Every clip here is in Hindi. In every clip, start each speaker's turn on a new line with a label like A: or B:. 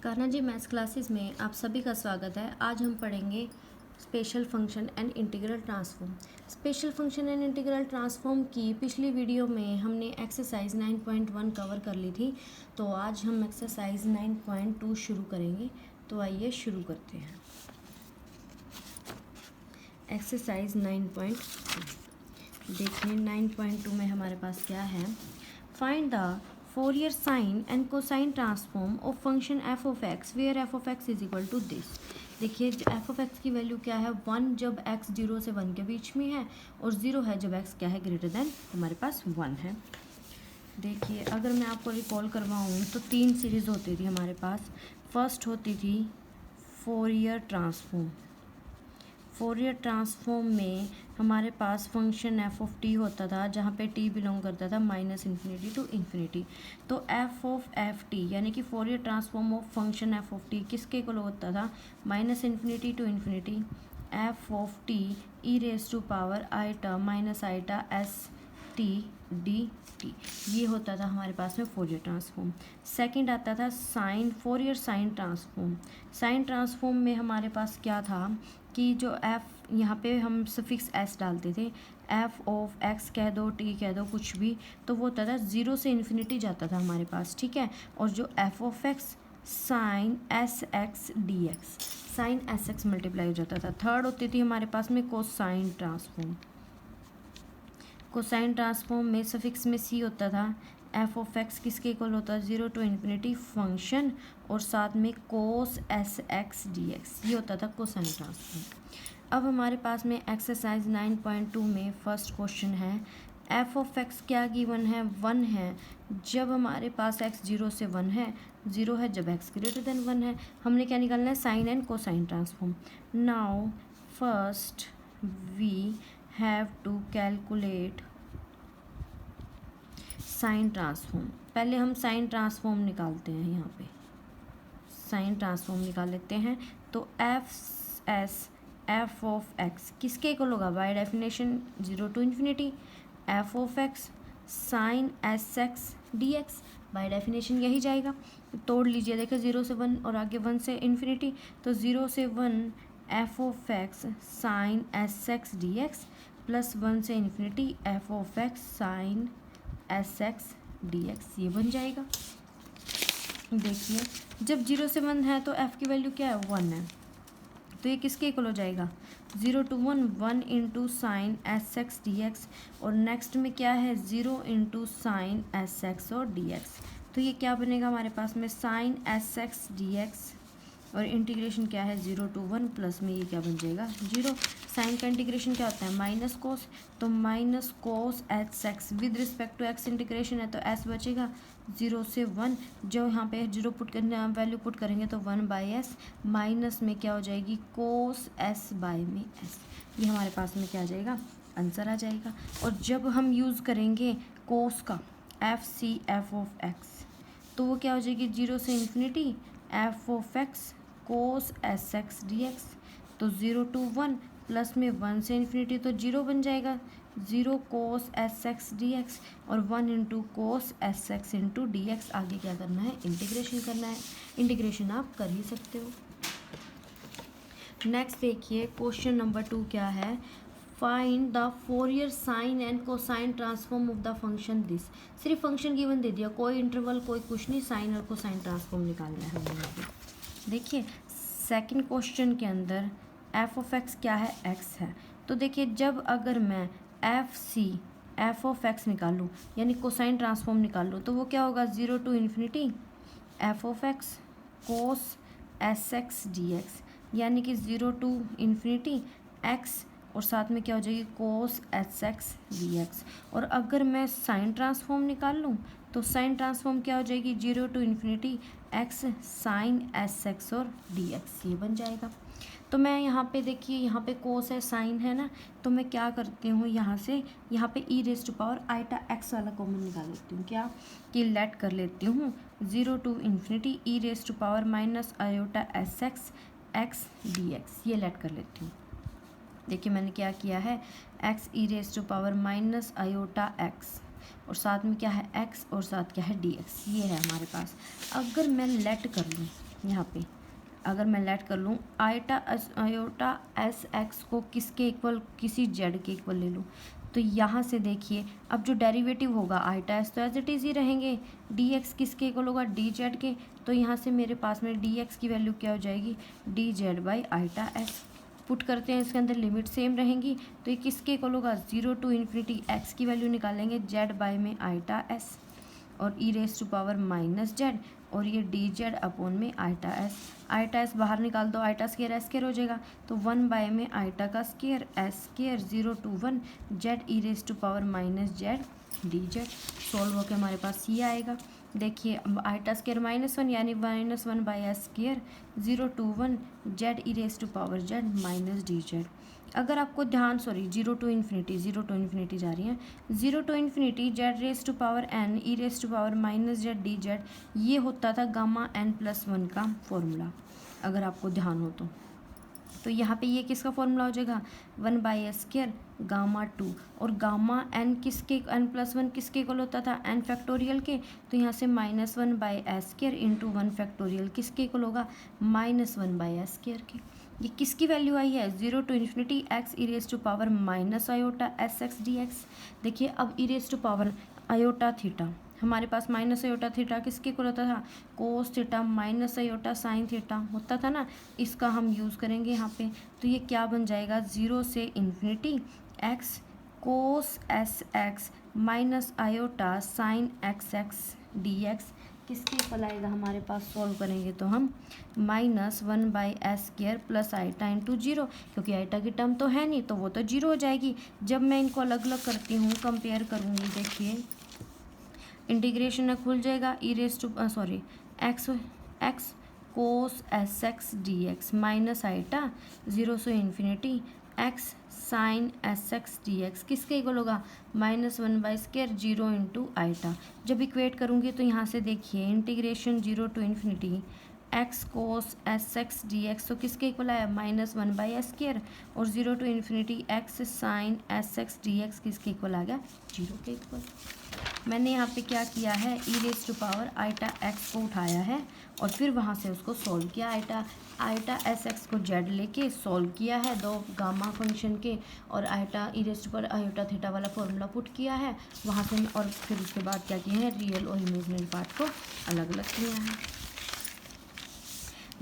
A: कान्हा जी मैथ्स क्लासेस में आप सभी का स्वागत है। आज हम पढ़ेंगे special function and integral transform. Special function and integral transform की पिछली वीडियो में हमने एक्सरसाइज 9.1 कवर कर ली थी, तो आज हम एक्सरसाइज 9.2 शुरू करेंगे। तो आइए शुरू करते हैं। एक्सरसाइज 9.2 देखिए, 9.2 में हमारे पास क्या है। Find the Fourier sine and cosine transform of function F of X where F of X is equal to this. देखिए, एफ ऑफ एक्स की वैल्यू क्या है, 1 जब एक्स 0 से 1 के बीच में है और 0 है जब एक्स क्या है ग्रेटर देन हमारे पास 1 है। देखिए, अगर मैं आपको रिकॉल करवाऊँ तो 3 सीरीज होती थी हमारे पास। फर्स्ट होती थी फोरियर ट्रांसफॉर्म। फोरियर ट्रांसफॉर्म में हमारे पास फंक्शन एफ ऑफ टी होता था, जहाँ पे टी बिलोंग करता था -∞ टू इन्फिनिटी। तो एफ ऑफ एफ टी यानी कि Fourier transform of function F of T किसके इक्वल होता था, -∞ to infinity F of T E raise to power iota minus iota S T D T. ये होता था हमारे पास में फोरियर ट्रांसफॉर्म। सेकंड आता था sine, Fourier sine transform. Sine transform में हमारे पास क्या था कि जो एफ यहाँ पे हम सफिक्स एस डालते थे, एफ ऑफ एक्स कह दो, टी कह दो, कुछ भी, तो वो होता था 0 से इन्फिनिटी जाता था हमारे पास, ठीक है। और जो F of x sine S x D X, sine S x multiply हो जाता था। थर्ड होती थी हमारे पास में कोसाइन ट्रांसफॉर्म। कोसाइन ट्रांसफॉर्म में सफिक्स में सी होता था, एफ ऑफ एक्स किसके इक्वल होता है 0 टू इन्फिनिटी फंक्शन और साथ में cos S x D x, ये होता था कोसाइन ट्रांसफॉर्म। अब हमारे पास में एक्सरसाइज 9.2 में फर्स्ट क्वेश्चन है, एफ ऑफ एक्स क्या गिवन है, 1 है जब हमारे पास एक्स 0 से 1 है, 0 है जब एक्स ग्रेटर देन 1 है। हमने क्या निकालना है, sine and cosine transform. Now first we have to calculate sine transform. पहले हम साइन ट्रांसफॉर्म निकालते हैं, यहाँ पे साइन ट्रांसफॉर्म निकाल लेते हैं। तो F S F of x किसके इक्वल होगा, by definition 0 to infinity F of x sine S x D X, by definition यही जाएगा। तोड़ लीजिए, देखिए 0 से 1 और आगे 1 से इन्फिनिटी, तो 0 से 1 F of x sine S x D x plus 1 से infinity F of x sine S x D x, ये बन जाएगा। देखिए, जब 0 से 1 है तो f की वैल्यू क्या है, 1 है, तो ये किसके इक्वल हो जाएगा, 0 to 1 1 into sine S x D x, और नेक्स्ट में क्या है 0 इंटू साइन एस एक्स और डी एक्स। तो ये क्या बनेगा हमारे पास में sine S x D x और इंटीग्रेशन क्या है 0 टू 1 प्लस में ये क्या बन जाएगा 0। साइन का इंटीग्रेशन क्या होता है माइनस कोस, तो minus cos H X with respect to X integration है, तो एस बचेगा 0 से 1, जो यहाँ पे 0 पुट करने वैल्यू पुट करेंगे तो 1 बाई एस, माइनस में क्या हो जाएगी कोस एस बाई में एस, ये हमारे पास में क्या आ जाएगा, आंसर आ जाएगा। और जब हम यूज़ करेंगे कोस का F C F of X, तो वो क्या हो जाएगी 0 से infinity F of x cos S x D x, तो 0 टू 1 प्लस में 1 से इन्फिनिटी, तो 0 बन जाएगा 0 कोस एस एक्स डी एक्स और 1 into cos S x into D x. आगे क्या करना है, इंटीग्रेशन करना है। इंटीग्रेशन आप कर ही सकते हो। नेक्स्ट देखिए, क्वेश्चन नंबर 2 क्या है, find the Fourier sine and cosine transform of the function this. सिर्फ फंक्शन गिवन दे दिया, कोई इंटरवल कोई कुछ नहीं, साइन और कोसाइन ट्रांसफॉर्म निकालना है हमें। देखिए, सेकंड क्वेश्चन के अंदर एफ ऑफ एक्स क्या है, एक्स है, तो देखिए जब अगर मैं F C F of X निकालूँ यानी कोसाइन ट्रांसफॉर्म निकालूँ, तो वो क्या होगा 0 to infinity F of x cos S x D X, यानी कि 0 टू इन्फिनिटी एक्स और साथ में क्या हो जाएगी कोस एस एक्स डी एक्स। और अगर मैं साइन ट्रांसफॉर्म निकाल लूँ तो साइन ट्रांसफॉर्म क्या हो जाएगी 0 to infinity x sine S x और डी एक्स, ये बन जाएगा। तो मैं यहाँ पे देखिए, यहाँ पे कोस है साइन है ना, तो मैं क्या करती हूँ यहाँ से यहाँ पे e raise to power iota x वाला कॉमन निकाल लेती हूँ, क्या कि लेट कर लेती हूँ 0 to infinity E raise to power minus iota S X x D x, ये लेट कर लेती हूँ। देखिए मैंने क्या किया है, X E raise to power minus iota X और साथ में क्या है एक्स और साथ क्या है डी एक्स, ये है हमारे पास। अगर मैं लेट कर लूँ यहाँ पे अगर मैं लेट कर लूँ आयोटा एस एक्स को किसके इक्वल, किसी जेड के इक्वल ले लूँ, तो यहाँ से देखिए अब जो डेरिवेटिव होगा आईटा एस तो एज इट इज़ ही रहेंगे, डी एक्स किसके इक्वल होगा, डी जेड के। तो यहाँ से मेरे पास में डी एक्स की वैल्यू क्या हो जाएगी, D Z by आईटा S. Put करते हैं, इसके अंदर लिमिट सेम रहेंगी, तो ये किसके इक्वल होगा, 0 टू इन्फिनिटी एक्स की वैल्यू निकालेंगे जेड बाई में आईटा एस और e raise to power minus z, और ये डी जेड अपॉन में आईटा एस बाहर निकाल दो, आईटा स्केयर एस स्केयर हो जाएगा, तो 1 बाय में आईटा का square S square 0 to 1 Z E raise to power minus Z D Z. Solve होकर हमारे पास ये आएगा। देखिए अब आईटा स्केयर -1 यानी -1 by S square 0 to 1 Z E raise to power Z minus D Z. अगर आपको ध्यान 0 टू इन्फिनिटी जा रही हैं, 0 to infinity Z raise to power N E raise to power minus Z D Z, ये होता था गामा n+1 का फॉर्मूला, अगर आपको ध्यान हो तो यहाँ पे ये किसका फॉर्मूला हो जाएगा, 1 बाई एस स्केयर गामा 2, और गामा n किसके n+1 किसके इक्वल होता था, n फैक्टोरियल के, तो यहाँ से -1 by S square into 1 factorial किसके इक्वल होगा, -1 बाई एस स्केयर के। ये किसकी वैल्यू आई है, 0 to infinity x e raise to power minus iota S x D x. देखिए अब e raise to power iota theta, हमारे पास माइनस आयोटा थीटा किसके इक्वल होता था, cos theta minus iota sine theta होता था ना, इसका हम यूज़ करेंगे यहाँ पे। तो ये क्या बन जाएगा, 0 से infinity x cos S x minus iota sine x x D x किसके इक्वल आएगा हमारे पास, सॉल्व करेंगे तो हम -1 by S square plus iota into 0, क्योंकि आईटा की टर्म तो है नहीं तो वो तो 0 हो जाएगी। जब मैं इनको अलग अलग करती हूँ, कंपेयर करूँगी, देखिए इंटीग्रेशन खुल जाएगा, e raise to x cos S x D x minus iota 0 से infinity x sine S x D x किसके इक्वल होगा, -1 बाई स्केयर 0 इंटू आईटा। जब इक्वेट करूँगी तो यहाँ से देखिए integration 0 to infinity x cos S x D x तो किसके इक्वल आया, -1 बाई एस स्केयर, और 0 to infinity x sine S x D x किसके इक्वल आ गया, 0 के इक्वल। मैंने यहाँ पे क्या किया है, e raise to power iota x को उठाया है और फिर वहाँ से उसको सॉल्व किया, आईटा एस एक्स को जेड लेके सॉल्व किया है दो गामा फंक्शन के, और iota e raise to power iota theta वाला फॉर्मूला पुट किया है वहाँ से, और फिर उसके बाद क्या किया है, रियल और इमेजिनरी पार्ट को अलग अलग किया है।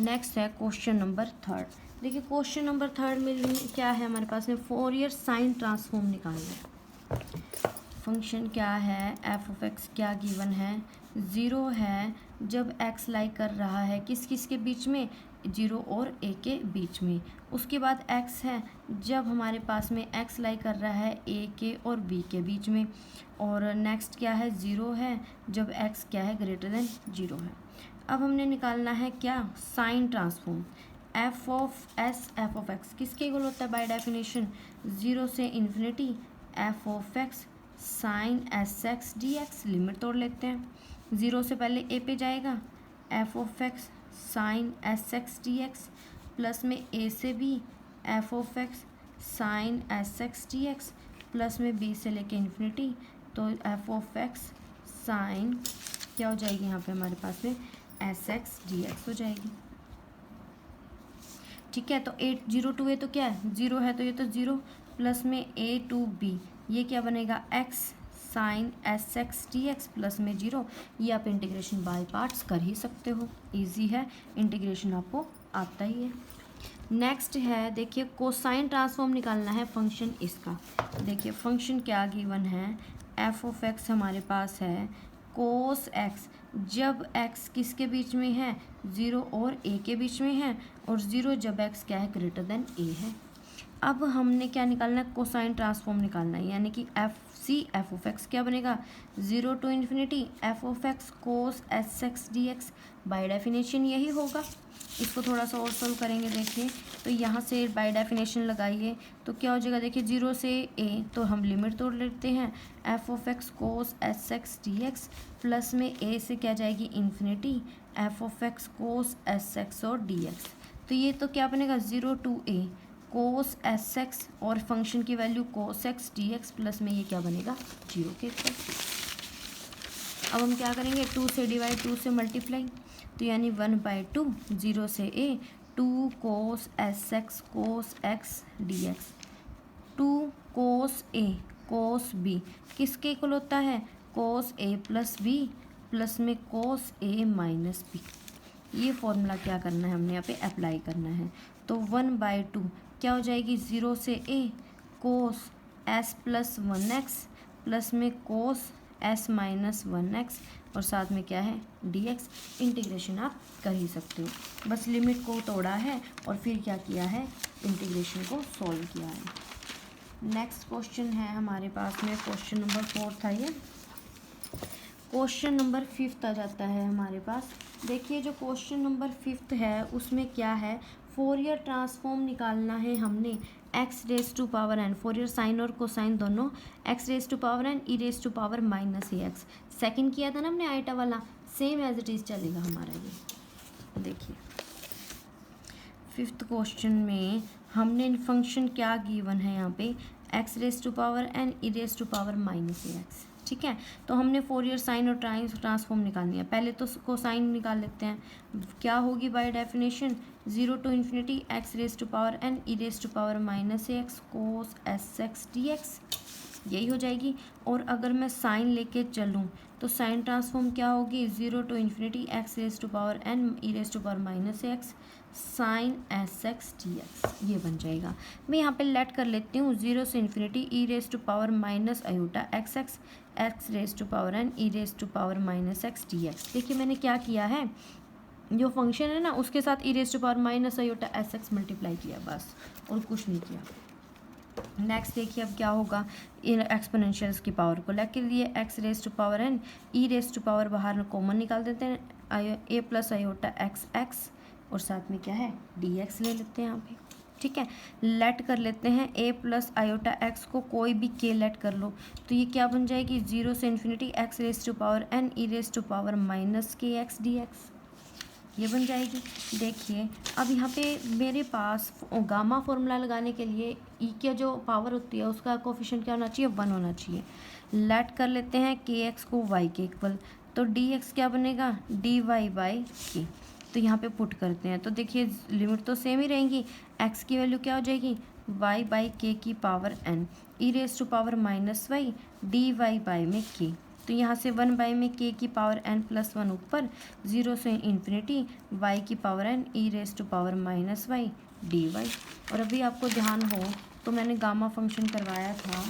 A: नेक्स्ट है क्वेश्चन नंबर 3। देखिए क्वेश्चन नंबर 3 में क्या है हमारे पास में, फोरियर साइन ट्रांसफॉर्म निकालना है। फंक्शन क्या है, एफ ऑफ एक्स क्या गिवन है, 0 है जब एक्स लाई कर रहा है किस किस के बीच में, 0 और ए के बीच में। उसके बाद एक्स है जब हमारे पास में एक्स लाई कर रहा है ए के और बी के बीच में, और नेक्स्ट क्या है, 0 है जब एक्स क्या है, ग्रेटर देन 0 है। अब हमने निकालना है क्या, sine transform, f of s F of x किसके इक्वल होता है बाय डेफिनेशन, 0 से infinity F of x sine S x D x. Limit तोड़ लेते हैं, 0 से पहले ए पे जाएगा f of x sine S x D x, plus में ए से b f of x sine S x D x, plus में बी से लेके इन्फिनिटी तो एफ ऑफ एक्स साइन क्या हो जाएगी यहाँ पे हमारे पास में एस एक्स डी एक्स हो जाएगी। ठीक है, तो 0 टू ए तो क्या है, 0 है तो ये तो 0, प्लस में ए टू बी ये क्या बनेगा, x sine S x D x plus में 0। ये आप इंटीग्रेशन बाय पार्ट्स कर ही सकते हो, इजी है, इंटीग्रेशन आपको आता ही है। नेक्स्ट है देखिए कोसाइन ट्रांसफॉर्म निकालना है फंक्शन इसका। देखिए फंक्शन क्या गिवन है, एफ ऑफ एक्स हमारे पास है कोस एक्स जब एक्स किसके बीच में है, 0 और ए के बीच में है, और 0 जब एक्स क्या है, ग्रेटर देन ए है। अब हमने क्या निकालना है, कोसाइन ट्रांसफॉर्म निकालना है, यानी कि एफ ऑफ एक्स क्या बनेगा, 0 to infinity F of x cos S x D x. By definition यही होगा, इसको थोड़ा सा और सॉल्व करेंगे। देखिए तो यहाँ से बाय डेफिनेशन लगाइए तो क्या हो जाएगा, देखिए 0 से ए तो हम लिमिट तोड़ लेते हैं, f of x cos S x D x, plus में ए से क्या जाएगी infinity F of x cos S x और डी एक्स। तो ये तो क्या बनेगा, 0 to a cos S x और फंक्शन की value cos x D x, plus में ये क्या बनेगा, 0 के इक्वल। अब हम क्या करेंगे, 2 से डिवाइड, 2 से मल्टीप्लाई, तो यानी 1/2, 0 से a, 2 cos sx cos x dx, 2 cos a cos b किसके इक्वल होता है, cos a plus b plus में cos a माइनस b। ये फॉर्मूला क्या करना है, हमने यहाँ पे अप्लाई करना है। तो 1/2 क्या हो जाएगी, 0 से a cos s plus 1x plus में cos s माइनस 1x और साथ में क्या है dx। इंटीग्रेशन आप कर ही सकते हो, बस लिमिट को तोड़ा है और फिर क्या किया है, इंटीग्रेशन को सॉल्व किया है। नेक्स्ट क्वेश्चन है हमारे पास में, क्वेश्चन नंबर 4 था ये। क्वेश्चन नंबर 5 आ जाता है हमारे पास। देखिए जो क्वेश्चन नंबर 5 है उसमें क्या है, फोरियर ट्रांसफॉर्म निकालना है हमने x raise to power n, Fourier sine और कोसाइन दोनों, x raise to power N e raise to power minus a x. Second किया था ना हमने आइटा वाला, सेम एज इट इज़ चलेगा हमारा ये। देखिए 5th क्वेश्चन में हमने फंक्शन क्या गिवन है यहाँ पे, x raise to power N e raise to power minus a x. ठीक है, तो हमने फोरियर साइन और ट्रांसफॉर्म निकालनी है। पहले तो कोसाइन निकाल लेते हैं, क्या होगी by definition, 0 to infinity x raise to power N e raise to power minus a x cos S x D x, यही हो जाएगी। और अगर मैं साइन लेके चलूँ तो साइन ट्रांसफॉर्म क्या होगी, 0 to infinity x raise to power N e raise to power minus a x sine S x D x, ये बन जाएगा। मैं यहाँ पे लेट कर लेती हूँ 0 से infinity E raise to power minus iota x x x raise to power N e raise to power minus x D x. देखिए मैंने क्या किया है, जो फंक्शन है ना उसके साथ e raise to power minus iota S x multiply किया बस, और कुछ नहीं किया। नेक्स्ट देखिए अब क्या होगा, एक्सपोनेंशियल्स की पावर को लेके लिए x raise to power N e raise to power बाहर कॉमन निकाल देते हैं, a plus iota x x और साथ में क्या है डी एक्स ले लेते हैं यहाँ पे। ठीक है, लेट कर लेते हैं ए प्लस आयोटा एक्स को, कोई भी के लेट कर लो, तो ये क्या बन जाएगी, 0 से infinity x raise to power N e raise to power minus k x D x, ये बन जाएगी। देखिए अब यहाँ पे मेरे पास गामा फॉर्मूला लगाने के लिए ई की जो पावर होती है उसका कोफिशिएंट क्या होना चाहिए, 1 होना चाहिए। लेट कर लेते हैं के एक्स को वाई के इक्वल, तो डी एक्स क्या बनेगा, डी वाई बाई के, तो यहाँ पे पुट करते हैं। तो देखिए लिमिट तो सेम ही रहेंगी, एक्स की वैल्यू क्या हो जाएगी, वाई बाई के की power N e raise to power minus y d y by में के, तो यहाँ से 1 बाई में के की पावर एन प्लस 1 ऊपर, 0 से इन्फिनिटी वाई की power N e raise to power minus y d y. और अभी आपको ध्यान हो तो मैंने गामा फंक्शन करवाया था,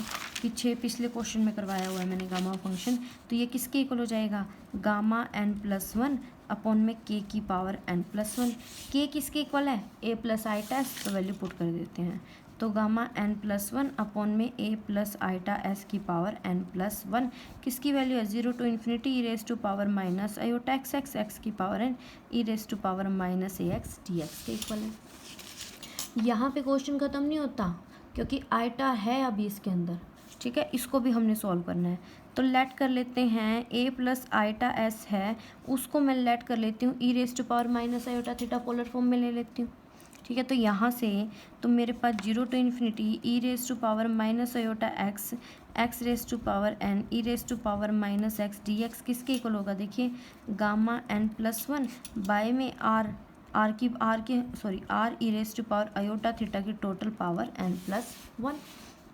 A: पिछले क्वेश्चन में करवाया हुआ है मैंने गामा फंक्शन, तो ये किसके इक्वल हो जाएगा, गामा एन प्लस 1 अपॉन में के की पावर एन प्लस 1। के किसके इक्वल है, ए प्लस आईटा एस, तो वैल्यू पुट कर देते हैं, तो गामा एन प्लस 1 अपॉन में ए प्लस आईटा एस की पावर एन प्लस 1, किसकी वैल्यू है, 0 to infinity E raise to power minus iota x x x की power N e raise to power minus a x D x के इक्वल है। यहाँ पे क्वेश्चन ख़त्म नहीं होता क्योंकि आईटा है अभी इसके अंदर। ठीक है, इसको भी हमने सॉल्व करना है, तो लेट कर लेते हैं ए प्लस आईटा एस है, उसको मैं लेट कर लेती हूँ e raise to power minus iota theta polar form में ले लेती हूँ। ठीक है, तो यहाँ से तो मेरे पास 0 to infinity E raise to power minus iota x x raise to power N e raise to power minus x D x किसके इक्वल होगा, देखिए गामा एन प्लस 1 बाय में r e raise to power iota theta की टोटल पावर एन प्लस 1,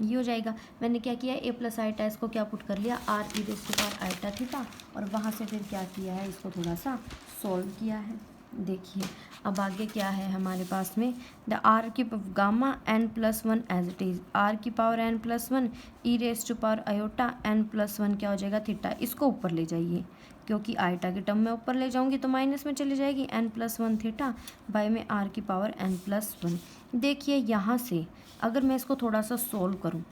A: ये हो जाएगा। मैंने क्या किया, ए प्लस आईटा इसको क्या पुट कर लिया, r e raise to power iota theta, और वहाँ से फिर क्या किया है, इसको थोड़ा सा सॉल्व किया है। देखिए अब आगे क्या है हमारे पास में, द आर की gamma n plus 1 as it is, r की power n plus 1 e raise to power iota n plus 1 क्या हो जाएगा थीटा, इसको ऊपर ले जाइए क्योंकि आईटा के टर्म में ऊपर ले जाऊंगी तो माइनस में चली जाएगी, एन प्लस 1 थीटा बाय में आर की पावर एन प्लस 1। देखिए यहाँ से अगर मैं इसको थोड़ा सा सोल्व करूँ,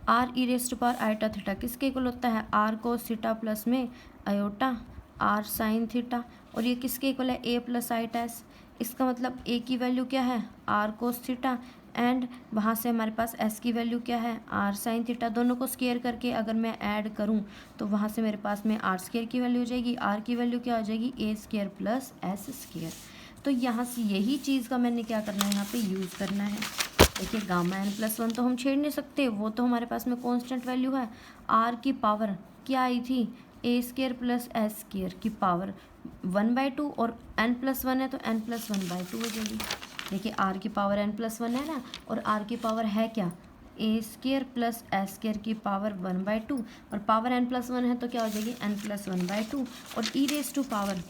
A: r e raise to power iota theta किसके इक्वल होता है, आर कोस थीटा प्लस में आयोटा आर साइन थीटा, और ये किसके इक्वल है, ए प्लस आईटा एस। इसका मतलब ए की वैल्यू क्या है, आर कोस थीटा, एंड वहाँ से हमारे पास एस की वैल्यू क्या है, आर साइन थीटा। दोनों को स्क्वायर करके अगर मैं ऐड करूँ तो वहाँ से मेरे पास में आर स्क्वायर की वैल्यू हो जाएगी, आर की वैल्यू क्या हो जाएगी, ए स्क्वायर प्लस एस स्क्वायर। तो यहाँ से यही चीज़ का मैंने क्या करना है, यहाँ पे यूज़ करना है। देखिए गामा एन प्लस 1 तो हम छेड़ नहीं सकते, वो तो हमारे पास में कांस्टेंट वैल्यू है, आर की पावर क्या आई थी, ए स्केयर प्लस एस स्केयर की पावर 1/2 और n+1 है तो n+1/2 हो जाएगी। देखिए आर की पावर n+1 है ना, और आर की पावर है क्या, ए स्केयर प्लस एस स्केयर की पावर 1/2 और पावर n+1 है तो क्या हो जाएगी n+1/2 और e raise to power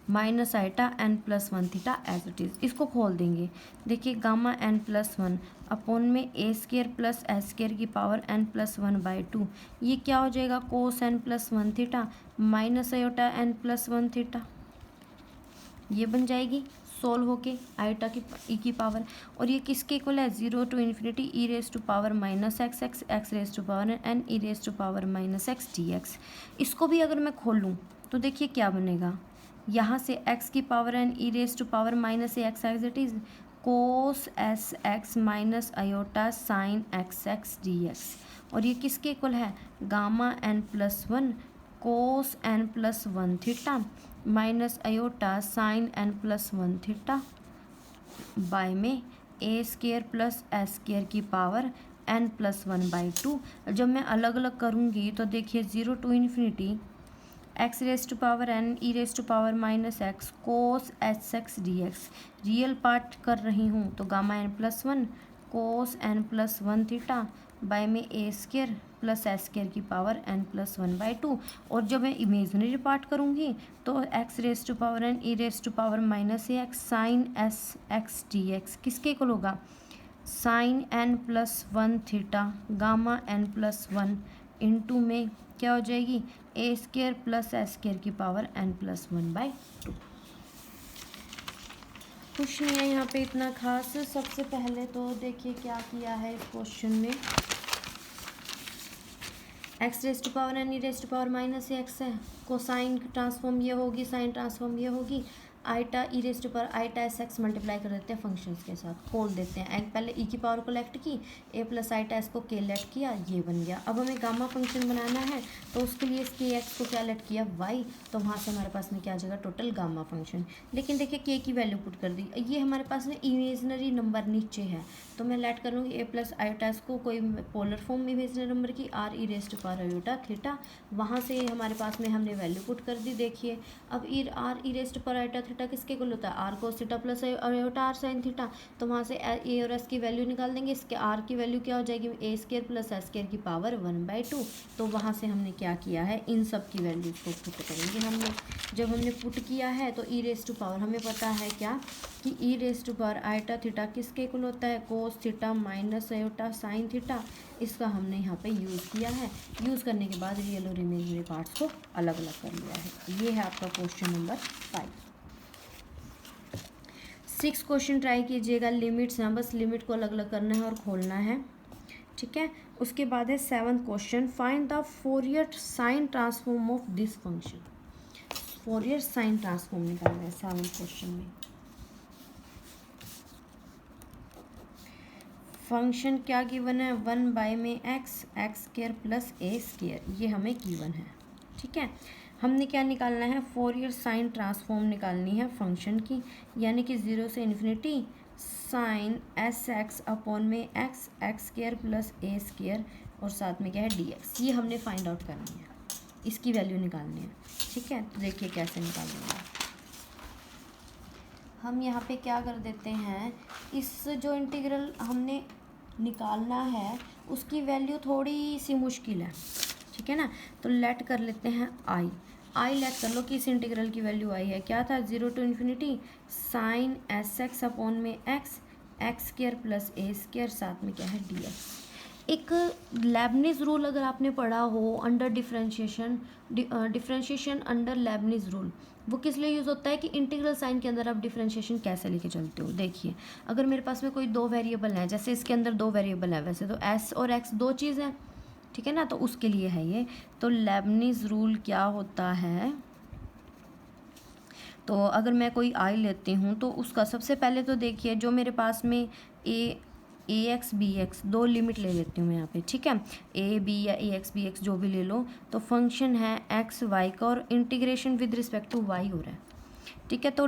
A: minus iota n+1 theta as it is. इसको खोल देंगे, देखिए गामा n+1 अपॉन में a square plus s square की पावर n+1/2, ये क्या हो जाएगा cos n+1 theta minus iota n+1 theta, ये बन जाएगी सोल्व होके आयोटा की ई की पावर। और ये किसके इक्वल है, 0 to infinity E raise to power minus x x x raise to power N e raise to power minus x D x. इसको भी अगर मैं खोलूँ तो देखिए क्या बनेगा, यहाँ से x की power n e raise to power minus x as it is cos S x minus iota sine x x D x. और ये किसके इक्वल है, gamma n+1 cos n+1 theta minus iota sine n+1 theta by में a square plus s square की पावर n+1/2। जब मैं अलग अलग करूँगी तो देखिए 0 to infinity x raise to power N e raise to power minus x cos H x D x, real part कर रही हूँ तो gamma n+1 cos n+1 theta by में a square plus s square की पावर n+1/2। और जब मैं इमेजनरी पार्ट करूँगी तो x raise to power N e raise to power minus a x sine S x D x किसके इक्वल होगा, sine n+1 theta gamma n+1 into में क्या हो जाएगी a square plus s square की पावर n+1/2। कुछ नहीं है यहाँ पे इतना खास। सबसे पहले तो देखिए क्या किया है इस क्वेश्चन में, x raise to power N e raise to power minus x है, कोसाइन ट्रांसफॉर्म ये होगी, साइन ट्रांसफॉर्म ये होगी, iota e raise to power iota s x multiply कर देते हैं फंक्शंस के साथ, खोल देते हैं। पहले ई की पावर को लेफ्ट की, ए प्लस आइटा एस को के लेट किया, ये बन गया। अब हमें गामा फंक्शन बनाना है तो उसके लिए इसके एक्स को क्या लेट किया वाई, तो वहाँ से हमारे पास में क्या आ जाएगा टोटल गामा फंक्शन। लेकिन देखिए के की वैल्यू पुट कर दी, ये हमारे पास में इमेजनरी नंबर नीचे है तो मैं लेट करूँगी ए प्लस आयोटा एस को कोई पोलर फॉर्म इमेजनरी नंबर की r e raise to power iota theta, वहाँ से हमारे पास में हमने वैल्यू पुट कर दी। देखिए अब r e raise to power iota theta किसके इक्वल होता है, r cos theta plus iota r sine theta, तो वहाँ से ए और एस की वैल्यू निकाल देंगे। इसके आर की वैल्यू क्या हो जाएगी, a square plus s square की पावर 1/2। तो वहाँ से हमने क्या किया है, इन सब की वैल्यूज को पुट करेंगे हम लोग। जब हमने पुट किया है तो ई रेज टू पावर हमें पता है क्या कि e raise to power iota theta किसके इक्वल होता है, cos theta minus iota sine theta. इसका हमने यहाँ पे यूज़ किया है। यूज़ करने के बाद रियल और इमेजिनरी पार्ट्स को अलग अलग कर लिया है। ये है आपका क्वेश्चन नंबर 5। 6 क्वेश्चन ट्राई कीजिएगा, लिमिट्स हैं, बस लिमिट को अलग अलग करना है और खोलना है, ठीक है। उसके बाद है 7th question, find the Fourier sine transform of this function. Fourier sine transform निकालना है 7th क्वेश्चन में। फंक्शन क्या गिवन है, 1 में x square plus a square, ये हमें गिवन है, ठीक है। हमने क्या निकालना है, फोरियर साइन ट्रांसफॉर्म निकालनी है फंक्शन की, यानी कि 0 से infinity sine S x upon में x square plus a square और साथ में क्या है डी एक्स, ये हमने फाइंड आउट करनी है, इसकी वैल्यू निकालनी है, ठीक है। तो देखिए कैसे निकालेंगे हम। यहाँ पे क्या कर देते हैं, इस जो इंटीग्रल हमने निकालना है उसकी वैल्यू थोड़ी सी मुश्किल है, ठीक है ना। तो लेट कर लेते हैं आई लेट कर लो कि इस इंटीग्रल की वैल्यू आई है, क्या था 0 to infinity sine S x upon में x square plus a square साथ में क्या है डी एक्स। एक लेबनिज रूल अगर आपने पढ़ा हो under differentiation under Leibniz rule, वो किस लिए यूज़ होता है कि इंटीग्रल साइन के अंदर आप डिफरेंशिएशन कैसे लेके चलते हो। देखिए अगर मेरे पास में कोई 2 वेरिएबल हैं, जैसे इसके अंदर 2 वेरिएबल है, वैसे तो एस और एक्स 2 चीज़ हैं, ठीक है ना, तो उसके लिए है ये। तो लेबनिज रूल क्या होता है, तो अगर मैं कोई आई लेती हूँ तो उसका सबसे पहले तो देखिए जो मेरे पास में ए एक्स बी एक्स 2 लिमिट ले लेती हूँ मैं यहाँ पे, ठीक है, ए बी या ए एक्स बी एक्स जो भी ले लो, तो फंक्शन है एक्स वाई का और integration with respect to y हो रहा है, ठीक है। तो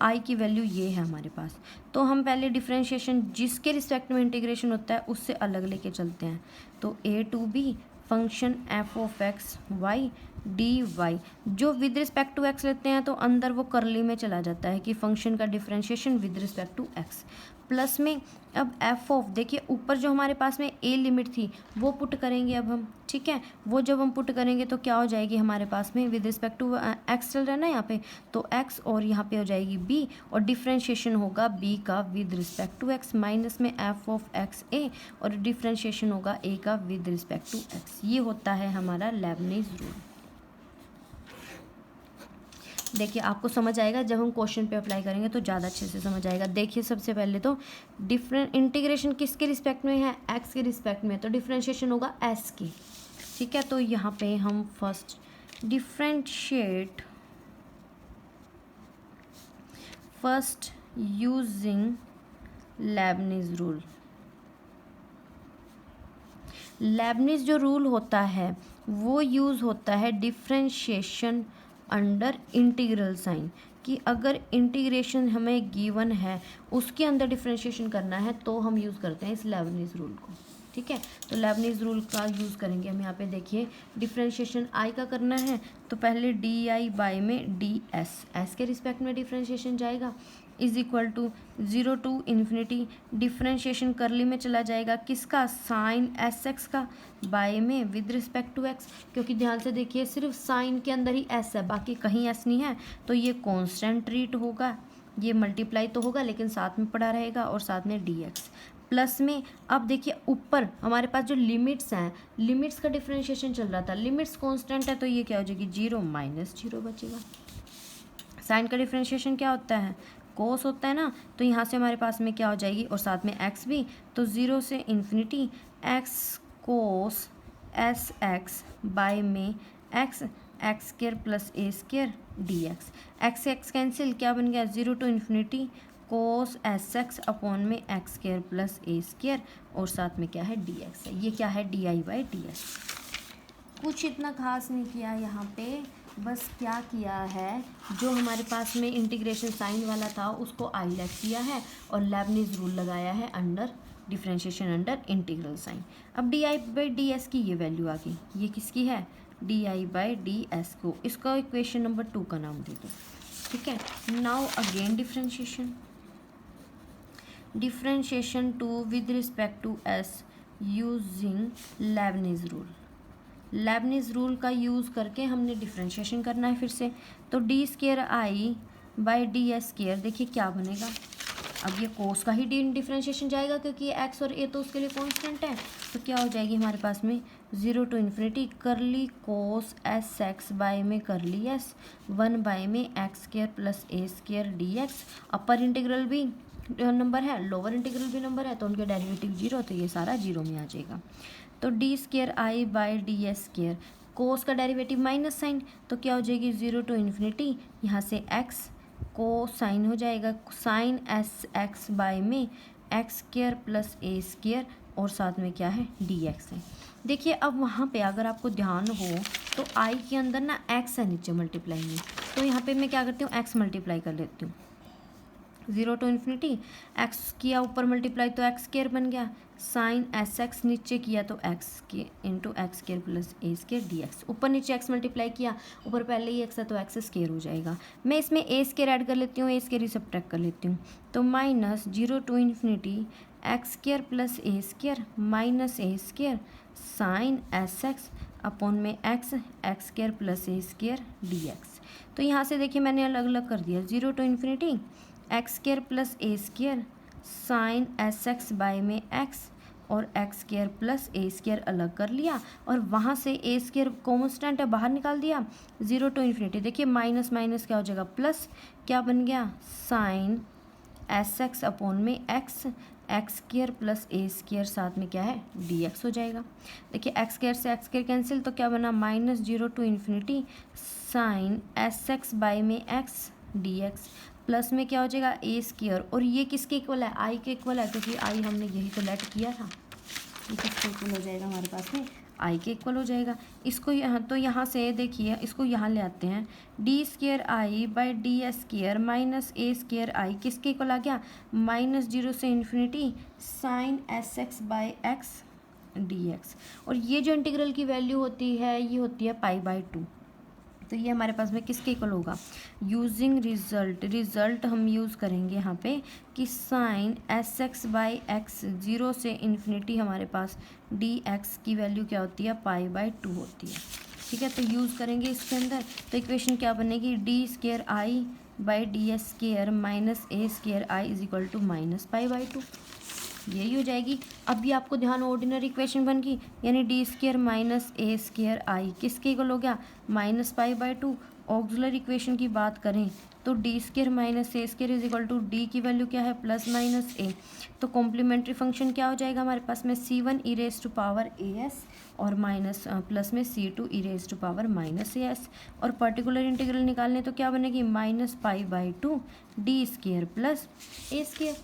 A: आई की वैल्यू ये है हमारे पास, तो हम पहले डिफरेंशिएशन जिसके रिस्पेक्ट में इंटीग्रेशन होता है उससे अलग लेके चलते हैं। तो a to b function F of x y d y, जो विद रिस्पेक्ट टू एक्स लेते हैं तो अंदर वो करली में चला जाता है कि फंक्शन का differentiation with respect to x, plus में अब एफ ऑफ, देखिए ऊपर जो हमारे पास में ए लिमिट थी वो पुट करेंगे अब हम, ठीक है, वो जब हम पुट करेंगे तो क्या हो जाएगी हमारे पास में विद रिस्पेक्ट टू एक्स चल रहा है ना यहाँ पे, तो एक्स और यहाँ पे हो जाएगी बी, और डिफरेंशिएशन होगा बी का with respect to x, minus में एफ ऑफ एक्स ए, और डिफरेंशिएशन होगा ए का विद रिस्पेक्ट टू एक्स। ये होता है हमारा लेबनीज रूल। देखिए आपको समझ आएगा, जब हम क्वेश्चन पे अप्लाई करेंगे तो ज़्यादा अच्छे से समझ आएगा। देखिए सबसे पहले तो डिफरेंट इंटीग्रेशन किसके रिस्पेक्ट में है, एक्स के रिस्पेक्ट में, तो डिफरेंशिएशन होगा एस की, ठीक है। तो यहाँ पे हम first differentiate first using Leibniz rule. Lebanese जो रूल होता है वो यूज़ होता है डिफरेंशिएशन अंडर इंटीग्रल साइन, कि अगर इंटीग्रेशन हमें गिवन है उसके अंदर डिफरेंशिएशन करना है तो हम यूज़ करते हैं इस लेबनीज रूल को, ठीक है। तो लेबनीज रूल का यूज़ करेंगे हम यहाँ पे। देखिए डिफरेंशिएशन आई का करना है तो पहले डी आई बाई में डी एस, एस के रिस्पेक्ट में डिफरेंशिएशन जाएगा, is equal to 0 to infinity, differentiation curly में चला जाएगा किसका, साइन एस एक्स का, बाय में विद रिस्पेक्ट टू एक्स, क्योंकि ध्यान से देखिए सिर्फ साइन के अंदर ही एस है, बाकी कहीं एस नहीं है, तो ये कांस्टेंट ट्रीट होगा, ये मल्टीप्लाई तो होगा लेकिन साथ में पड़ा रहेगा, और साथ में डी एक्स प्लस में। अब देखिए ऊपर हमारे पास जो लिमिट्स हैं, लिमिट्स का डिफरेंशिएशन चल रहा था, लिमिट्स कांस्टेंट है तो ये क्या हो जाएगी, 0 माइनस 0 बचेगा। साइन का डिफरेंशिएशन क्या होता है, कोस होता है ना, तो यहाँ से हमारे पास में क्या हो जाएगी, और साथ में एक्स भी, तो 0 से infinity x cos S x by में x x square plus a square d x, x x cancel, क्या बन गया 0 to infinity cos S x upon में x square plus a square, और साथ में क्या है डी एक्स है, ये क्या है d I by D x. कुछ इतना खास नहीं किया यहाँ पे, बस क्या किया है, जो हमारे पास में इंटीग्रेशन साइन वाला था उसको आई लेफ्ट किया है और लेबनीज रूल लगाया है under differentiation under integral sign. अब d I by d s की ये वैल्यू आ गई, ये किसकी है, d I by d s को, इसका इक्वेशन नंबर 2 का नाम दे दो, ठीक है। Now again differentiation to with respect to s using Leibniz rule. Leibniz rule का यूज़ करके हमने डिफरेंशिएशन करना है फिर से, तो d square I by d s square, देखिए क्या बनेगा, अब ये कोस का ही डिफरेंशिएशन जाएगा क्योंकि एक्स और ए तो उसके लिए कांस्टेंट है, तो क्या हो जाएगी हमारे पास में 0 टू इन्फिनिटी करली कोस एस एक्स बाय में करली एस 1 बाय में x square plus a square d x. Upper integral भी नंबर है, लोअर इंटीग्रल भी नंबर है, तो उनके डेरिवेटिव 0, तो ये सारा 0 में आ जाएगा। तो d square I by d s square, cos का डेरिवेटिव माइनस साइन, तो क्या हो जाएगी 0 टू इन्फिनिटी, यहाँ से एक्स को साइन हो जाएगा साइन एस एक्स बाय में x square plus a square, और साथ में क्या है डी एक्स है। देखिए अब वहाँ पे अगर आपको ध्यान हो तो आई के अंदर ना एक्स है नीचे मल्टीप्लाई में, तो यहाँ पे मैं क्या करती हूँ एक्स मल्टीप्लाई कर लेती हूँ, 0 टू इन्फिनिटी एक्स किया ऊपर मल्टीप्लाई तो एक्स स्क्र बन गया, साइन एस एक्स नीचे किया तो एक्स के into x square plus a square d x, ऊपर नीचे एक्स मल्टीप्लाई किया, ऊपर पहले ही एक्स है तो एक्स स्क्र हो जाएगा। मैं इसमें ए स्क्र ऐड कर लेती हूँ, ए स्क्र ही सब्ट्रैक्ट कर लेती हूँ, तो minus 0 to infinity x square plus a square minus a square sine S x upon में x x square plus a square d x. तो यहाँ से देखिए मैंने अलग अलग कर दिया, 0 to infinity x square plus a square sine S x by में एक्स और x square plus a square अलग कर लिया, और वहाँ से ए स्क्र कॉन्स्टेंट है बाहर निकाल दिया, 0 टू इन्फिनिटी, देखिए माइनस माइनस क्या हो जाएगा प्लस, क्या बन गया साइन एस एक्स अपॉन में x x square plus a square, साथ में क्या है डी एक्स हो जाएगा। देखिए एक्स स्क्र से एक्स स्क्र कैंसिल, तो क्या बना minus 0 to infinity sine S x by में एक्स डी एक्स, प्लस में क्या हो जाएगा ए स्क्र, और ये किसके इक्वल है, आई के इक्वल है, क्योंकि आई हमने यही तो लेट किया था, ये किसके इक्वल हो जाएगा हमारे पास में, आई के इक्वल हो जाएगा। इसको यहाँ तो यहाँ से देखिए इसको यहाँ ले आते हैं, d square I by d s square minus a square I किसके इक्वल आ गया, माइनस 0 से infinity sine S x by x dx। और ये जो इंटीग्रल की वैल्यू होती है ये होती है π/2। तो ये हमारे पास में किसके इक्वल होगा, यूजिंग रिजल्ट हम यूज़ करेंगे यहाँ पे कि साइन sx/x 0 से इन्फिनिटी हमारे पास dx की वैल्यू क्या होती है, π/2 होती है। ठीक है, तो यूज़ करेंगे इसके अंदर। तो इक्वेशन क्या बनेगी, d²i/ds² minus a²i is equal to -π/2, यही हो जाएगी। अभी आपको ध्यान, ऑर्डिनरी इक्वेशन बन गई, यानी d² माइनस a²i किसके इक्वल हो गया, -π/2। ऑक्सिलरी इक्वेशन की बात करें तो d² minus a² is equal to d की वैल्यू क्या है, +-a। तो कॉम्प्लीमेंट्री फंक्शन क्या हो जाएगा हमारे पास में, c1 e⁻as और माइनस प्लस में c2 e⁻−as। और पर्टिकुलर इंटीग्रल निकालने तो क्या बनेगी, -π/2 d² प्लस a²,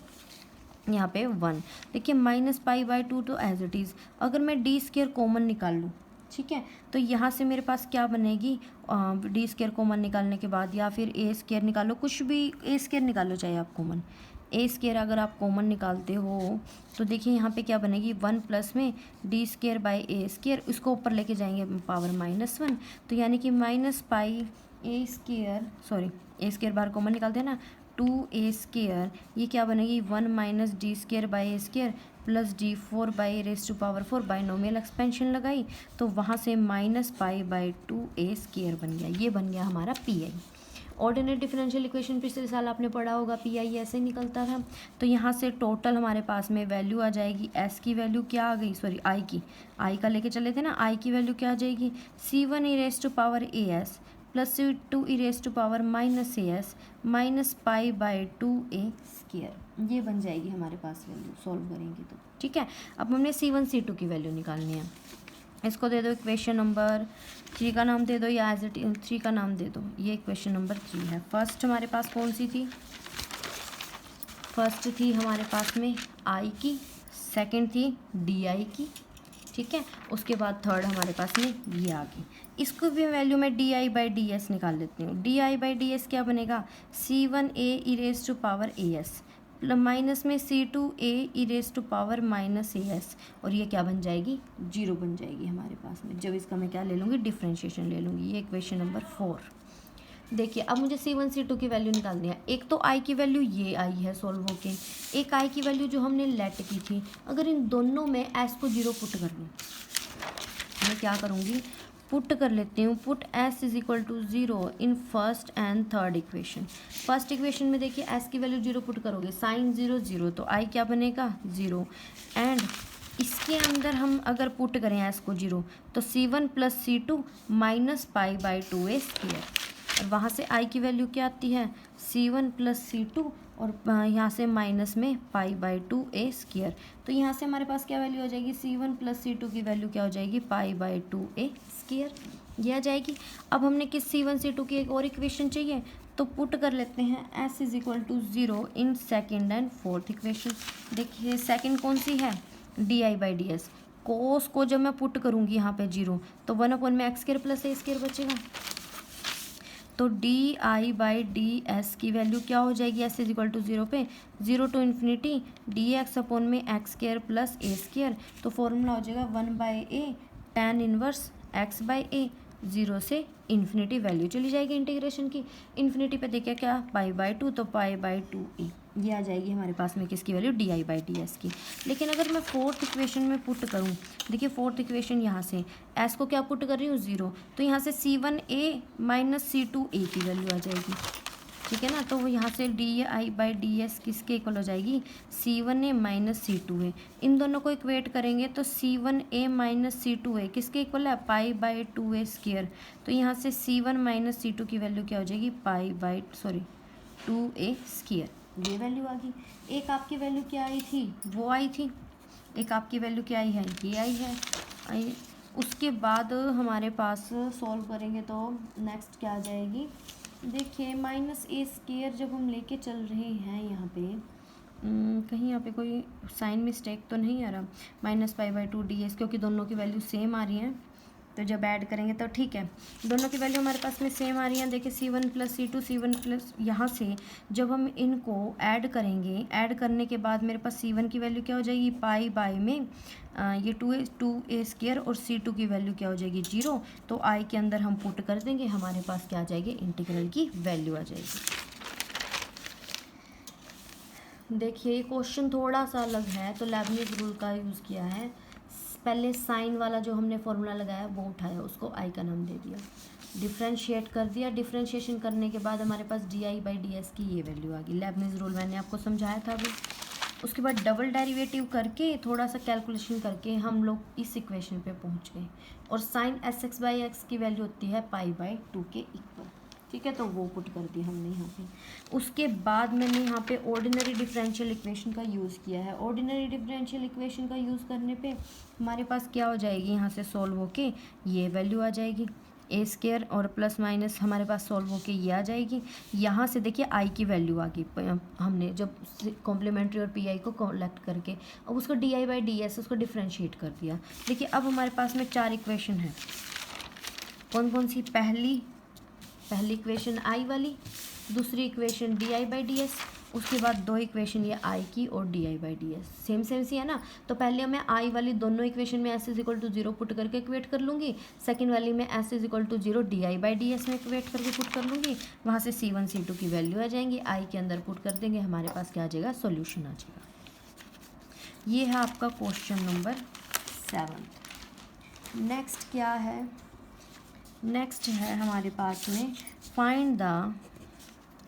A: यहाँ पे 1। देखिए -π/2 तो एज इट इज़, अगर मैं d² कॉमन निकाल लूँ, ठीक है, तो यहाँ से मेरे पास क्या बनेगी, d² कॉमन निकालने के बाद, या फिर a² निकालो, कुछ भी a² निकालो चाहे आप कॉमन, a² अगर आप कॉमन निकालते हो तो देखिए यहाँ पे क्या बनेगी, 1 प्लस में d²/a², इसको ऊपर लेके जाएंगे पावर -1, तो यानी कि a² बाहर कॉमन निकालते हैं ना, 2a² ये क्या बनेगी, 1 minus d²/a² plus d4/4 binomial expansion लगाई तो वहाँ से -π/2a² बन गया। ये बन गया हमारा P I. Ordinary differential equation पिछले साल आपने पढ़ा होगा, पी आई ऐसे निकलता था। तो यहाँ से टोटल हमारे पास में वैल्यू आ जाएगी, एस की वैल्यू क्या आ गई, आई का लेके चले थे ना, आई की वैल्यू क्या आ जाएगी, c1 e⁻as plus c2 e⁻−as minus π/2a², ये बन जाएगी हमारे पास वैल्यू, सॉल्व करेंगे तो। ठीक है, अब हमने c1 c2 की वैल्यू निकालनी है। इसको दे दो इक्वेशन नंबर 3 का नाम दे दो, या एज इट 3 का नाम दे दो, ये इक्वेशन नंबर 3 है। फर्स्ट हमारे पास कौन सी थी, फर्स्ट थी हमारे पास में आई की, सेकंड थी डी आई की, ठीक है, उसके बाद थर्ड हमारे पास में ये आ गई। इसको भी वैल्यू में di/ds निकाल लेती हूँ। di/ds क्या बनेगा, c1a e⁻as माइनस में c2a e⁻−as, और ये क्या बन जाएगी, 0 बन जाएगी हमारे पास में, जब इसका मैं क्या ले लूँगी, डिफ्रेंशिएशन ले लूँगी। ये इक्वेशन नंबर 4। देखिए अब मुझे c1 c2 की वैल्यू निकालनी है। एक तो i की वैल्यू ये आई है सॉल्व होके, एक i की वैल्यू जो हमने लेट की थी, अगर इन दोनों में s को 0 पुट कर लूँ, मैं क्या करूँगी, पुट कर लेती हूँ, put s is equal to 0 in first and third equation. First equation में देखिए s की वैल्यू 0 पुट करोगे, साइन 0 0, तो i क्या बनेगा 0, एंड इसके अंदर हम अगर पुट करें s को 0 तो c1 plus c2 minus π/2a², और वहाँ से i की वैल्यू क्या आती है, c1 प्लस c2, और यहाँ से माइनस में π/2a², तो यहाँ से हमारे पास क्या वैल्यू आ जाएगी, c1 प्लस c2 की वैल्यू क्या हो जाएगी, π/2a², ये आ जाएगी। अब हमने किस c1 c2 की एक और इक्वेशन चाहिए, तो पुट कर लेते हैं s is equal to 0 in second and fourth equation. देखिए सेकेंड कौन सी है, di/ds, कोस को जब मैं पुट करूँगी यहाँ पे 0 तो 1/x² प्लस a² बचेगा, तो di/ds की वैल्यू क्या हो जाएगी, s इज इक्वल टू 0 पे 0 टू इन्फिनिटी dx अपॉन में x² प्लस a², तो फॉर्मूला हो जाएगा 1/a tan इनवर्स x/a, 0 से इन्फिनिटी वैल्यू चली जाएगी इंटीग्रेशन की, इन्फिनिटी पे देखिए क्या π/2, तो π/2a, ये आ जाएगी हमारे पास में किसकी वैल्यू, di/ds की। लेकिन अगर मैं फोर्थ इक्वेशन में पुट करूँ, देखिए फोर्थ इक्वेशन यहाँ से s को क्या पुट कर रही हूँ 0, तो यहाँ से c1a माइनस c2a की वैल्यू आ जाएगी, ठीक है ना, तो वो यहाँ से di/ds किसके इक्वल हो जाएगी, c1a माइनस c2a, इन दोनों को इक्वेट करेंगे तो c1a माइनस c2a किसके इक्वल है, π/2a², तो यहाँ से c1 माइनस c2 की वैल्यू क्या हो जाएगी, π/2a², ये वैल्यू आ गई। एक आपकी वैल्यू क्या आई थी, वो आई थी, एक आपकी वैल्यू क्या आई है, ये आई है। उसके बाद हमारे पास सॉल्व करेंगे तो नेक्स्ट क्या आ जाएगी, देखिए -a² जब हम लेके चल रहे हैं यहाँ पे, कहीं यहाँ पे कोई साइन मिस्टेक तो नहीं आ रहा, -π/2ds, क्योंकि दोनों की वैल्यू सेम आ रही हैं, तो जब ऐड करेंगे तो ठीक है, दोनों की वैल्यू हमारे पास में सेम आ रही है। देखिए C1 plus C2, C1 plus, यहाँ से जब हम इनको ऐड करेंगे, ऐड करने के बाद मेरे पास C1 की वैल्यू क्या हो जाएगी, पाई बाई में ये 2a स्क्वायर, और C2 की वैल्यू क्या हो जाएगी, 0। तो I के अंदर हम पुट कर देंगे, हमारे पास क्या आ जाएगी, इंटीग्रल की वैल्यू आ जाएगी। देखिए क्वेश्चन थोड़ा सा अलग है, तो लेबनिज़ रूल का यूज़ किया है। पहले साइन वाला जो हमने फॉर्मूला लगाया वो उठाया, उसको आई का नाम दे दिया, डिफ्रेंशिएट कर दिया। डिफ्रेंशिएशन करने के बाद हमारे पास di/ds की ये वैल्यू आ गई। लेबनिज़ रूल मैंने आपको समझाया था अभी। उसके बाद डबल डेरिवेटिव करके थोड़ा सा कैलकुलेशन करके हम लोग इस इक्वेशन पे पहुंच गए, और साइन sx/x की वैल्यू होती है पाई/2 के इक्वल। ठीक है, तो वो पुट कर दिया हमने यहाँ पे। उसके बाद मैंने यहाँ पे ऑर्डिनरी डिफरेंशियल इक्वेशन का यूज़ किया है। ऑर्डिनरी डिफरेंशियल इक्वेशन का यूज़ करने पे हमारे पास क्या हो जाएगी, यहाँ से सॉल्व होके ये वैल्यू आ जाएगी ए स्क्वायर, और प्लस माइनस हमारे पास सॉल्व होके ये आ जाएगी। यहाँ से देखिए आई की वैल्यू आ गई, हमने जब कॉम्प्लीमेंट्री और पी आई को कलेक्ट करके अब उसको di/ds उसको डिफ्रेंशिएट कर दिया। देखिए अब हमारे पास में 4 इक्वेशन है। कौन कौन सी, पहली इक्वेशन आई वाली, दूसरी इक्वेशन di/ds, उसके बाद 2 इक्वेशन ये आई की और di/ds सेम सी है ना। तो पहले मैं आई वाली दोनों इक्वेशन में s = 0 पुट करके इक्वेट कर लूँगी, सेकंड वाली में s = 0 di/ds में इक्वेट करके पुट कर लूँगी। वहाँ से C1 C2 की वैल्यू आ जाएंगी, आई के अंदर पुट कर देंगे, हमारे पास क्या आ जाएगा, सोल्यूशन आ जाएगा। ये है आपका क्वेश्चन नंबर 7। नेक्स्ट क्या है, नेक्स्ट है हमारे पास में फाइंड द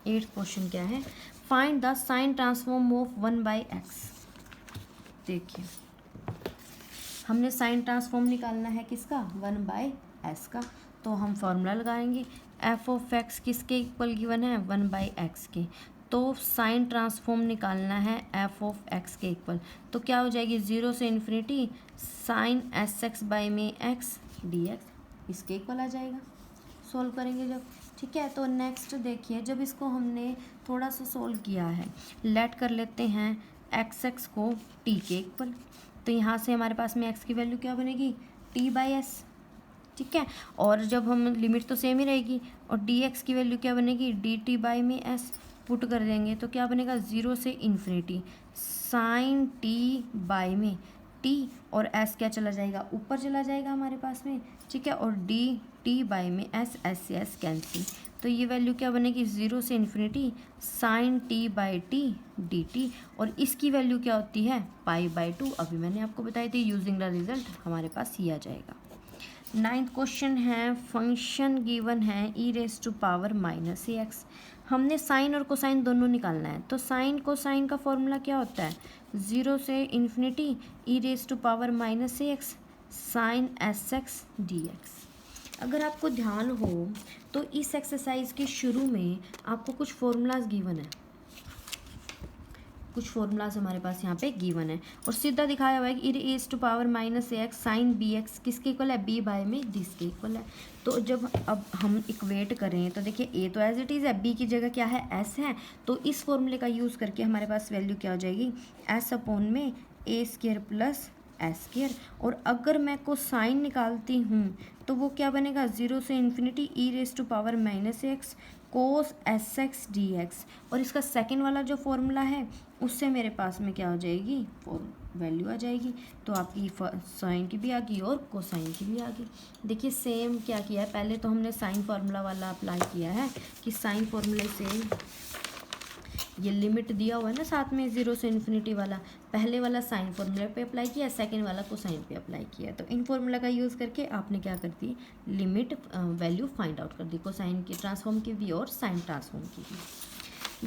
A: 8th क्वेश्चन क्या है, find the sign transform of 1/x। देखिए हमने साइन ट्रांसफॉर्म निकालना है किसका, 1/s का। तो हम फॉर्मूला लगाएंगे, f(x) किसके इक्वल गिवन है, 1/x के। तो साइन ट्रांसफॉर्म निकालना है f(x) के इक्वल, तो क्या हो जाएगी, 0 से इन्फिनिटी साइन sx/x dx इसके इक्वल आ जाएगा, सोल्व करेंगे जब। ठीक है, तो नेक्स्ट देखिए, जब इसको हमने थोड़ा सा सोल्व किया है, लेट कर लेते हैं x को t के इक्वल। तो यहाँ से हमारे पास में x की वैल्यू क्या बनेगी, t/s। ठीक है, और जब हम लिमिट तो सेम ही रहेगी, और dx की वैल्यू क्या बनेगी, dt/s पुट कर देंगे तो क्या बनेगा, 0 से इन्फिनिटी साइन t/t, और s क्या चला जाएगा, ऊपर चला जाएगा हमारे पास में। ठीक है, और dt/s, s से s कैंसिल, तो ये वैल्यू क्या बनेगी, 0 से इन्फिनिटी साइन t/t dt, और इसकी वैल्यू क्या होती है, पाई/2। अभी मैंने आपको बताई थी, यूजिंग द रिजल्ट हमारे पास ये आ जाएगा। 9th क्वेश्चन है, फंक्शन गिवन है e⁻−ax। हमने साइन और कोसाइन दोनों निकालना है। तो साइन कोसाइन का फॉर्मूला क्या होता है, 0 से infinity e⁻−ax sign sx dx। अगर आपको ध्यान हो तो इस एक्सरसाइज के शुरू में आपको कुछ फॉर्मूलाज गिवन है, कुछ फॉर्मूलाज हमारे पास यहाँ पे गिवन है, और सीधा दिखाया हुआ है कि e⁻−ax साइन bx किसके इक्वल है, b/में दिस के इक्वल है। तो जब अब हम इक्वेट करें तो देखिए a तो एज इट इज़ है, b की जगह क्या है, s है। तो इस फॉर्मूले का यूज़ करके हमारे पास वैल्यू क्या हो जाएगी, s/में a² प्लस s²। और अगर मैं कोसाइन निकालती हूँ तो वो क्या बनेगा, 0 से इन्फिनिटी e⁻−ax कोस sx dx। और इसका सेकंड वाला जो फॉर्मूला है उससे मेरे पास में क्या हो जाएगी, वैल्यू आ जाएगी। तो आपकी साइन की भी आ गई और कोसाइन की भी आ गई। देखिए सेम क्या किया है, पहले तो हमने साइन फार्मूला वाला अप्लाई किया है कि साइन फार्मूले से ये लिमिट दिया हुआ है ना साथ में 0 से इन्फिनिटी वाला, पहले वाला साइन फार्मूला पे अप्लाई किया, सेकंड वाला कोसाइन पे अप्लाई किया। तो इन फार्मूला का यूज़ करके आपने क्या कर दी, लिमिट वैल्यू फाइंड आउट कर दी, कोसाइन की ट्रांसफॉर्म की भी और साइन ट्रांसफॉर्म की भी।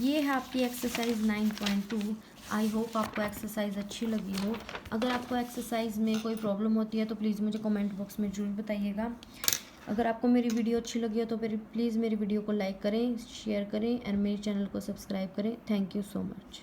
A: ये है आपकी एक्सरसाइज 9.2। आई होप आपको एक्सरसाइज अच्छी लगी हो। अगर आपको एक्सरसाइज में कोई प्रॉब्लम होती है तो प्लीज़ मुझे कमेंट बॉक्स में ज़रूर बताइएगा। अगर आपको मेरी वीडियो अच्छी लगी हो तो फिर प्लीज़ मेरी वीडियो को लाइक करें, शेयर करें, और मेरे चैनल को सब्सक्राइब करें। Thank you so much.